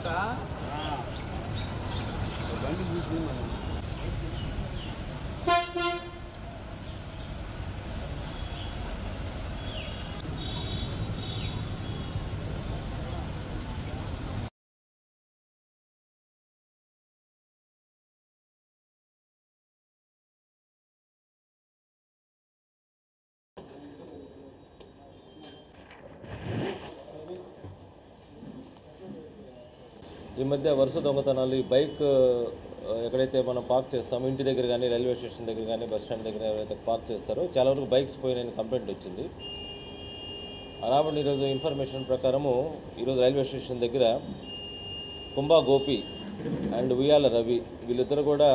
ఈ మధ్య వరుస దొంగతనాలు ఈ బైక్ ఎక్కడైతే మనం పార్క్ చేస్తామో ఇంటి దగ్గర కానీ రైల్వే స్టేషన్ దగ్గర కానీ బస్ స్టాండ్ దగ్గర ఎవరైతే పార్క్ చేస్తారో చాలా వరకు బైక్స్ పోయిన కంప్లైంట్ వచ్చింది. రాబడి ఈరోజు ఇన్ఫర్మేషన్ ప్రకారము ఈరోజు రైల్వే స్టేషన్ దగ్గర కుంభా గోపి అండ్ ఉయ్యాల రవి వీళ్ళిద్దరు కూడా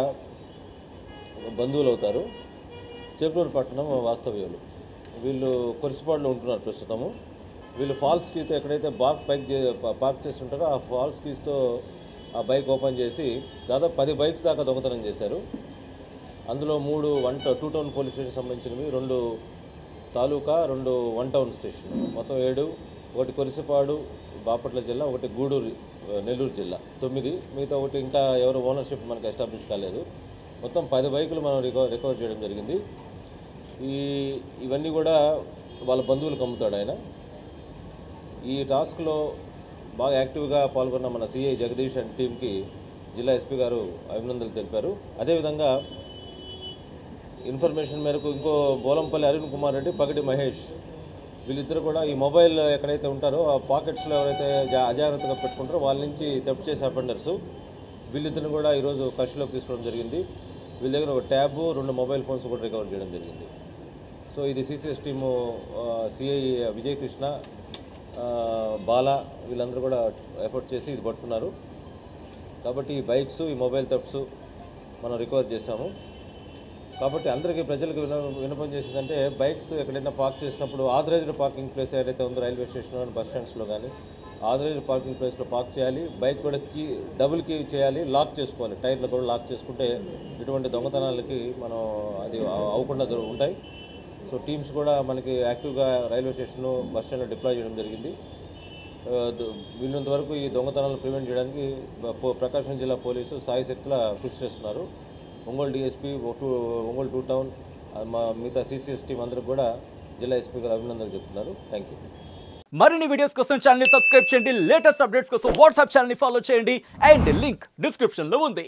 బంధువులు అవుతారు. చెరుకూరు పట్టణం వాస్తవ్యులు. వీళ్ళు కొరిసిపాడులో ఉంటున్నారు ప్రస్తుతము. వీళ్ళు ఫాల్స్ కీతో ఎక్కడైతే పార్క్ చేసి ఉంటారో ఆ ఫాల్స్ కీస్తో ఆ బైక్ ఓపెన్ చేసి దాదాపు 10 బైక్స్ దాకా దొంగతనం చేశారు. అందులో 3 టూ టౌన్ పోలీస్ స్టేషన్ సంబంధించినవి, 2 తాలూకా, 2 1 టౌన్ స్టేషన్, మొత్తం 7, 1 కొరిసిపాడు బాపట్ల జిల్లా, 1 గూడూరు నెల్లూరు జిల్లా, 9. మిగతా 1 ఇంకా ఎవరు ఓనర్షిప్ మనకు ఎస్టాబ్లిష్ కాలేదు. మొత్తం 10 బైకులు మనం రికవర్ చేయడం జరిగింది. ఇవన్నీ కూడా వాళ్ళ బంధువులకు అమ్ముతాడు ఆయన. ఈ టాస్క్లో బాగా యాక్టివ్గా పాల్గొన్న మన సిఐ జగదీష్ అండ్ టీంకి జిల్లా ఎస్పీ గారు అభినందనలు తెలిపారు. అదేవిధంగా ఇన్ఫర్మేషన్ మేరకు ఇంకో బోలంపల్లి అరుణ్ కుమార్ రెడ్డి, పగటి మహేష్ వీళ్ళిద్దరు కూడా ఈ మొబైల్ ఎక్కడైతే ఉంటారో ఆ పాకెట్స్లో ఎవరైతే అజాగ్రత్తగా పెట్టుకుంటారో వాళ్ళ నుంచి థెఫ్ట్ చేసే అఫెండర్స్ వీళ్ళిద్దరిని కూడా ఈరోజు కస్టడీలోకి తీసుకోవడం జరిగింది. వీళ్ళ దగ్గర ఒక ట్యాబు, 2 మొబైల్ ఫోన్స్ కూడా రికవర్ చేయడం జరిగింది. సో ఇది CCS team CI Vijay Krishna, Bala వీళ్ళందరూ కూడా ఎఫర్ట్ చేసి ఇది పట్టుకున్నారు. కాబట్టి ఈ బైక్స్, ఈ మొబైల్ థెఫ్ట్స్ మనం రికవర్ చేసాము. కాబట్టి అందరికీ ప్రజలకు విన్నపం చేసిందంటే బైక్స్ ఎక్కడైనా పార్క్ చేసినప్పుడు ఆథరైజ్డ్ పార్కింగ్ ప్లేస్ ఏదైతే ఉందో రైల్వే స్టేషన్లో కానీ బస్ స్టాండ్స్లో కానీ ఆథరైజ్డ్ పార్కింగ్ ప్లేస్లో పార్క్ చేయాలి. బైక్ కూడా డబుల్ కీ చేయాలి, లాక్ చేసుకోవాలి. టైర్లు కూడా లాక్ చేసుకుంటే ఇటువంటి దొంగతనాలకి మనం అది అవ్వకుండా ఉంటాయి. సో టీమ్స్ కూడా మనకి యాక్టివ్గా రైల్వే స్టేషన్, బస్ స్టాండ్లో డిప్లాయ్ చేయడం జరిగింది. వీళ్ళంత వరకు ఈ దొంగతనాలను ప్రివెంట్ చేయడానికి ప్రకాశం జిల్లా పోలీసు సాయశక్తుల కృషి చేస్తున్నారు. ఒంగోలు డిఎస్పీ, ఒంగోలు 2 టౌన్, మిగతా సిసిఎస్ టీం అందరికి కూడా జిల్లా ఎస్పీ గారు అభినందనలు చెప్తున్నారు. Thank you. మరిన్ని వీడియోస్ కోసం ఛానల్ ని సబ్స్క్రైబ్ చేయండి. లేటెస్ట్ అప్డేట్స్ కోసం వాట్సాప్ ఛానల్ ని ఫాలో చేయండి. అండ్ లింక్ డిస్క్రిప్షన్ లో ఉంది.